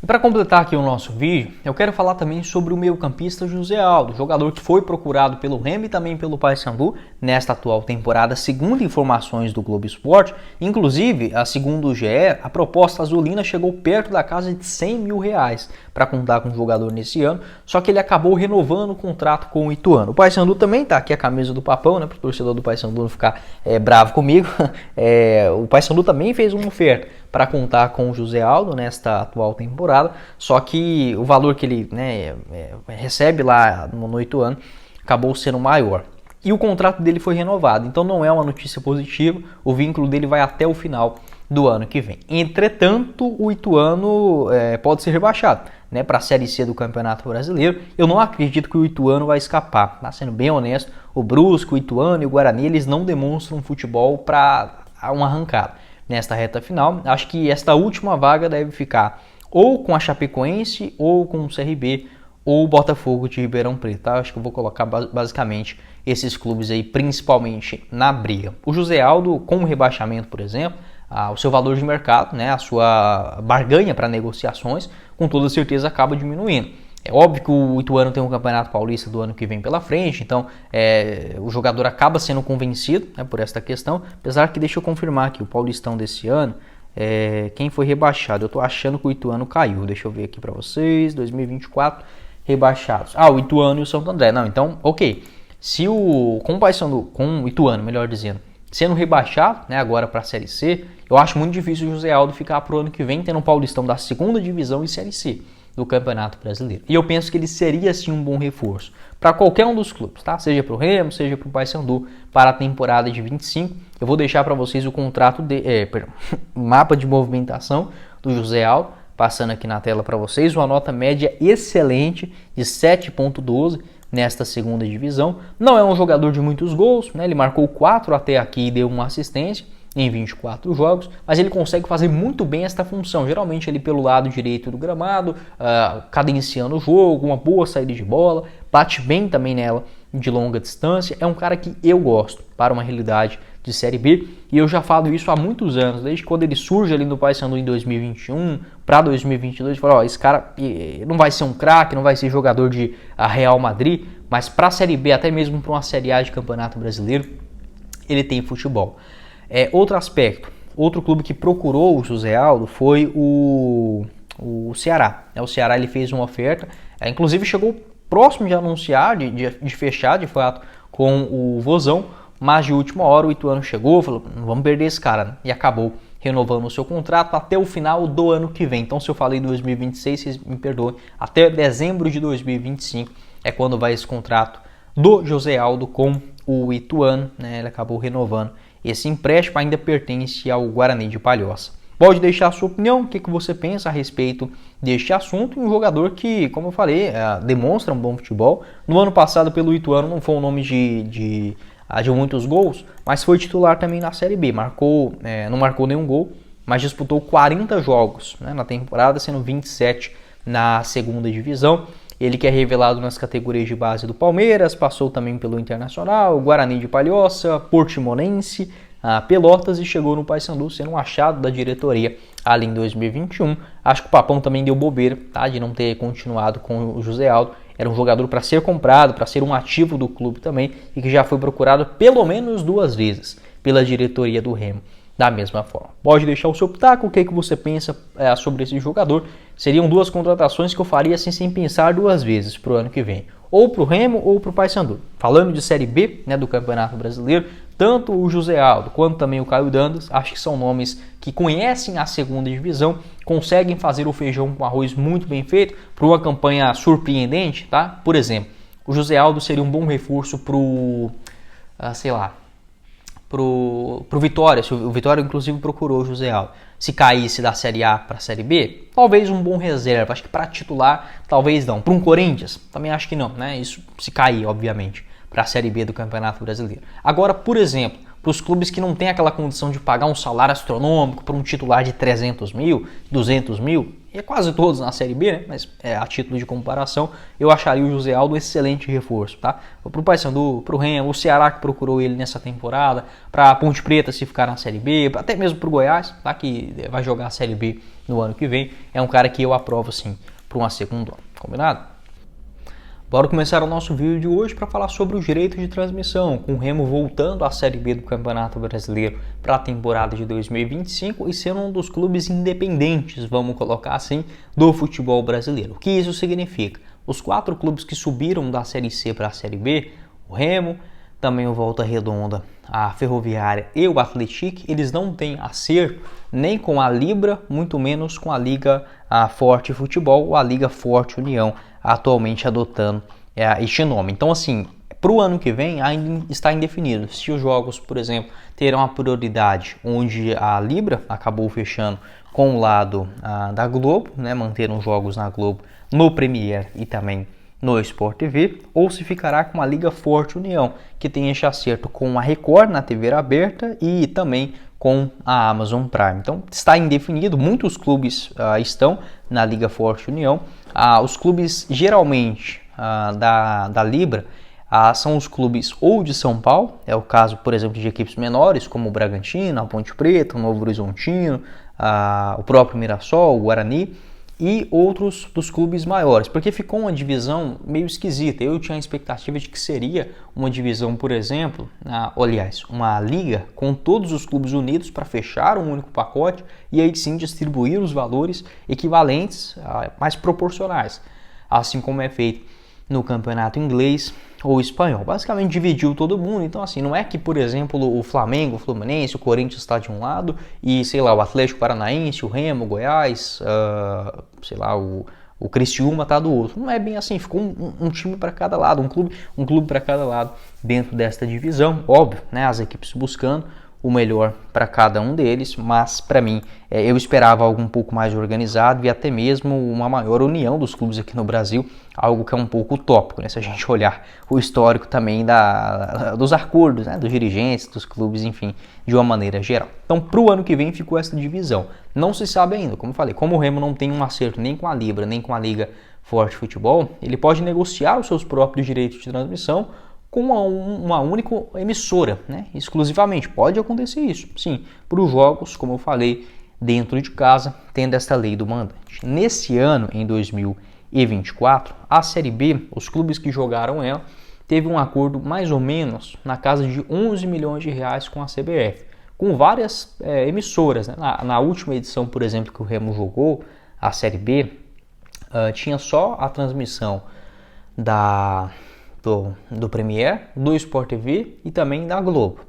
E para completar aqui o nosso vídeo, eu quero falar também sobre o meio-campista José Aldo, jogador que foi procurado pelo Remo e também pelo Paysandu nesta atual temporada, segundo informações do Globo Esporte. Inclusive, segundo o GE, a proposta azulina chegou perto da casa de R$100 mil para contar com o jogador nesse ano, só que ele acabou renovando o contrato com o Ituano. O Paysandu também tá aqui a camisa do Papão, né, para o torcedor do Paysandu não ficar bravo comigo. O Paysandu também fez uma oferta para contar com o José Aldo nesta atual temporada, só que o valor que ele recebe lá no Ituano acabou sendo maior. E o contrato dele foi renovado, então não é uma notícia positiva, o vínculo dele vai até o final do ano que vem. Entretanto, o Ituano pode ser rebaixado, né, para a Série C do Campeonato Brasileiro. Eu não acredito que o Ituano vai escapar, tá? Sendo bem honesto, o Brusque, o Ituano e o Guarani, eles não demonstram futebol para uma arrancada. Nesta reta final, acho que esta última vaga deve ficar ou com a Chapecoense, ou com o CRB, ou o Botafogo de Ribeirão Preto, tá? Acho que eu vou colocar basicamente esses clubes aí, principalmente na briga. O José Aldo, com o rebaixamento, por exemplo, o seu valor de mercado, né, a sua barganha para negociações, com toda certeza acaba diminuindo. É óbvio que o Ituano tem um Campeonato Paulista do ano que vem pela frente, então o jogador acaba sendo convencido, né, por esta questão, apesar que, deixa eu confirmar aqui, o Paulistão desse ano, quem foi rebaixado? Eu estou achando que o Ituano caiu, deixa eu ver aqui para vocês, 2024, rebaixados. O Ituano e o Santo André, não, então, ok, se com o Ituano, melhor dizendo, sendo rebaixado, né, agora para a Série C, eu acho muito difícil o José Aldo ficar para o ano que vem tendo um Paulistão da segunda divisão e Série C do Campeonato Brasileiro. E eu penso que ele seria sim um bom reforço para qualquer um dos clubes, tá? Seja para o Remo, seja para o Paysandu, para a temporada de 25. Eu vou deixar para vocês o contrato o mapa de movimentação do José Aldo, passando aqui na tela para vocês, uma nota média excelente de 7.12 nesta segunda divisão. Não é um jogador de muitos gols, né? Ele marcou 4 até aqui e deu uma assistência em 24 jogos, mas ele consegue fazer muito bem esta função, geralmente ele pelo lado direito do gramado, cadenciando o jogo, uma boa saída de bola, bate bem também nela de longa distância, é um cara que eu gosto para uma realidade de Série B, e eu já falo isso há muitos anos, desde quando ele surge ali no Paysandu em 2021 para 2022, eu falo, esse cara não vai ser um craque, não vai ser jogador de Real Madrid, mas para a Série B, até mesmo para uma Série A de Campeonato Brasileiro, ele tem futebol. Outro aspecto, outro clube que procurou o José Aldo foi o Ceará. O Ceará ele fez uma oferta, inclusive chegou próximo de anunciar, de fechar de fato com o Vozão, mas de última hora o Ituano chegou, falou, não vamos perder esse cara, né? E acabou renovando o seu contrato até o final do ano que vem. Então, se eu falei 2026, vocês me perdoem, até dezembro de 2025 é quando vai esse contrato do José Aldo com o Ituano, né? Ele acabou renovando. Esse empréstimo ainda pertence ao Guarani de Palhoça. Pode deixar a sua opinião, o que você pensa a respeito deste assunto. Um jogador que, como eu falei, demonstra um bom futebol. No ano passado, pelo Ituano, não foi um nome de muitos gols, mas foi titular também na Série B. Não marcou nenhum gol, mas disputou 40 jogos, né, na temporada, sendo 27 na segunda divisão. Ele que é revelado nas categorias de base do Palmeiras, passou também pelo Internacional, Guarani de Palhoça, Portimonense, Pelotas e chegou no Paysandu, sendo um achado da diretoria ali em 2021. Acho que o Papão também deu bobeira, tá, de não ter continuado com o José Aldo. Era um jogador para ser comprado, para ser um ativo do clube também e que já foi procurado pelo menos 2 vezes pela diretoria do Remo. Da mesma forma. Pode deixar o seu pitaco, o que você pensa sobre esse jogador. Seriam 2 contratações que eu faria assim, sem pensar 2 vezes para o ano que vem. Ou para o Remo ou para o Paysandu. Falando de Série B, né, do Campeonato Brasileiro, tanto o José Aldo quanto também o Caio Dantas, acho que são nomes que conhecem a segunda divisão, conseguem fazer o feijão com arroz muito bem feito, para uma campanha surpreendente, tá? Por exemplo, o José Aldo seria um bom reforço para o, pro Vitória, se o Vitória inclusive procurou o José Aldo. Se caísse da Série A para a Série B, talvez um bom reserva, acho que para titular, talvez não. Para um Corinthians, também acho que não, né? Isso se cair, obviamente, para a Série B do Campeonato Brasileiro. Agora, por exemplo, para os clubes que não têm aquela condição de pagar um salário astronômico para um titular de 300 mil, 200 mil, e é quase todos na Série B, né? Mas a título de comparação, eu acharia o José Aldo um excelente reforço, tá? Para o Paysandu, para o Remo, o Ceará que procurou ele nessa temporada, para a Ponte Preta se ficar na Série B, até mesmo para o Goiás, tá? Que vai jogar a Série B no ano que vem, é um cara que eu aprovo sim para uma segunda, combinado? Bora começar o nosso vídeo de hoje para falar sobre os direitos de transmissão, com o Remo voltando à Série B do Campeonato Brasileiro para a temporada de 2025 e sendo um dos clubes independentes, vamos colocar assim, do futebol brasileiro. O que isso significa? Os 4 clubes que subiram da Série C para a Série B, o Remo, também o Volta Redonda, a Ferroviária e o Atlético, eles não têm acerto nem com a Libra, muito menos com a Liga Forte Futebol ou a Liga Forte União, atualmente adotando este nome. Então, assim, para o ano que vem ainda está indefinido se os jogos, por exemplo, terão a prioridade onde a Libra acabou fechando com o lado da Globo, né, manteram os jogos na Globo, no Premier e também no Sport TV, ou se ficará com a Liga Forte União, que tem este acerto com a Record na TV aberta e também com a Amazon Prime. Então está indefinido, muitos clubes estão na Liga Forte União. Os clubes geralmente da Libra são os clubes ou de São Paulo, é o caso, por exemplo, de equipes menores, como o Bragantino, a Ponte Preta, o Novo Horizontino, o próprio Mirassol, o Guarani, e outros dos clubes maiores, porque ficou uma divisão meio esquisita. Eu tinha a expectativa de que seria uma divisão, por exemplo, uma liga com todos os clubes unidos para fechar um único pacote e aí sim distribuir os valores equivalentes, mais proporcionais, assim como é feito no campeonato inglês ou espanhol. Basicamente dividiu todo mundo. Então, assim, não é que, por exemplo, o Flamengo, o Fluminense, o Corinthians está de um lado e, sei lá, o Atlético Paranaense, o Remo, o Goiás, sei lá, o Criciúma está do outro. Não é bem assim, ficou um time para cada lado, um clube para cada lado dentro desta divisão. Óbvio, né, as equipes buscando o melhor para cada um deles, mas para mim eu esperava algo um pouco mais organizado e até mesmo uma maior união dos clubes aqui no Brasil, algo que é um pouco utópico, né? Se a gente olhar o histórico também dos acordos, né? Dos dirigentes, dos clubes, enfim, de uma maneira geral. Então, para o ano que vem ficou essa divisão. Não se sabe ainda, como eu falei, como o Remo não tem um acerto nem com a Libra, nem com a Liga Forte Futebol, ele pode negociar os seus próprios direitos de transmissão com uma única emissora, né? Exclusivamente. Pode acontecer isso, sim, para os jogos, como eu falei, dentro de casa, tendo esta lei do mandante. Nesse ano, em 2024, a Série B, os clubes que jogaram ela, teve um acordo mais ou menos na casa de 11 milhões de reais com a CBF, com várias emissoras, né? Na última edição, por exemplo, que o Remo jogou, a Série B, tinha só a transmissão do Premier, do Sport TV e também da Globo.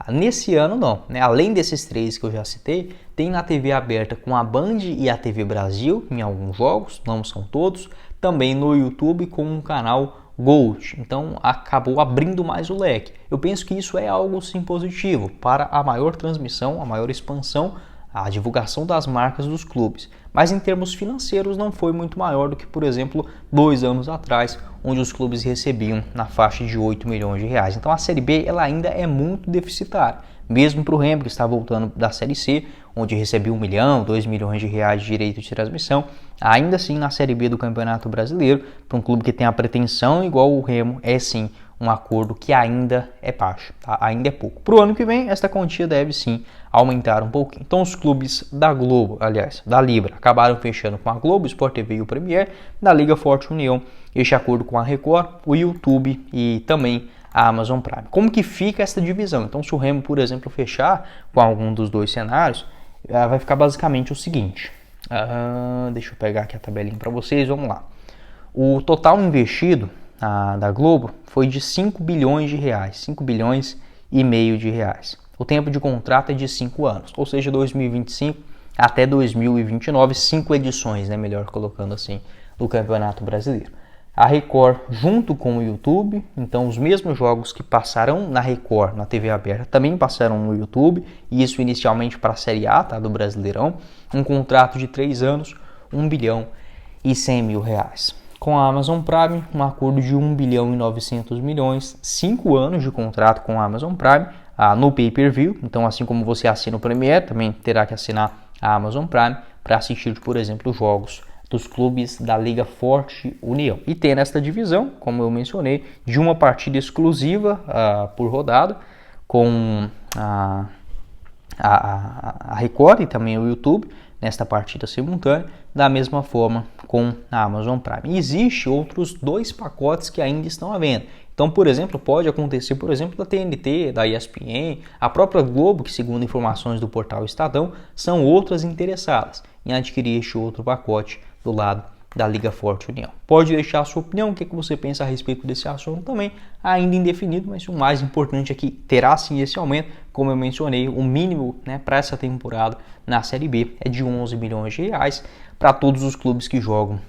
Nesse ano não, né? Além desses 3 que eu já citei, tem na TV aberta com a Band e a TV Brasil em alguns jogos, não são todos, também no YouTube com um canal Gold, então acabou abrindo mais o leque. Eu penso que isso é algo sim positivo para a maior transmissão, a maior expansão, a divulgação das marcas dos clubes, mas em termos financeiros não foi muito maior do que, por exemplo, 2 anos atrás, onde os clubes recebiam na faixa de 8 milhões de reais. Então a Série B ela ainda é muito deficitária, mesmo para o Remo, que está voltando da Série C, onde recebia 1 milhão, 2 milhões de reais de direito de transmissão, ainda assim na Série B do Campeonato Brasileiro, para um clube que tem a pretensão igual o Remo, é sim um acordo que ainda é baixo, tá? Ainda é pouco. Para o ano que vem, esta quantia deve sim aumentar um pouquinho. Então os clubes da Globo, aliás, da Libra, acabaram fechando com a Globo, Sport TV e o Premier, da Liga Forte União, este acordo com a Record, o YouTube e também a Amazon Prime. Como que fica essa divisão? Então se o Remo, por exemplo, fechar com algum dos 2 cenários, vai ficar basicamente o seguinte. Deixa eu pegar aqui a tabelinha para vocês, vamos lá. O total investido da Globo foi de 5 bilhões de reais, 5 bilhões e meio de reais. O tempo de contrato é de 5 anos, ou seja, 2025 até 2029, 5 edições, né, melhor colocando assim, do Campeonato Brasileiro. A Record junto com o YouTube, então os mesmos jogos que passarão na Record, na TV aberta, também passarão no YouTube, e isso inicialmente para a Série A, tá, do Brasileirão, um contrato de 3 anos, 1 bilhão e 100 mil reais. Com a Amazon Prime, um acordo de 1 bilhão e 900 milhões, 5 anos de contrato com a Amazon Prime, no pay-per-view. Então, assim como você assina o Premiere, também terá que assinar a Amazon Prime para assistir, por exemplo, os jogos dos clubes da Liga Forte União. E tem nesta divisão, como eu mencionei, de uma partida exclusiva por rodada, com a Record e também o YouTube, nesta partida simultânea, da mesma forma com a Amazon Prime. E existe outros 2 pacotes que ainda estão à venda. Então, por exemplo, pode acontecer, por exemplo, da TNT, da ESPN, a própria Globo, que segundo informações do portal Estadão, são outras interessadas em adquirir este outro pacote do lado da Liga Forte União. Pode deixar a sua opinião, o que você pensa a respeito desse assunto também, ainda indefinido, mas o mais importante é que terá sim esse aumento, como eu mencionei, o mínimo, né, para essa temporada na Série B é de 11 milhões de reais para todos os clubes que jogam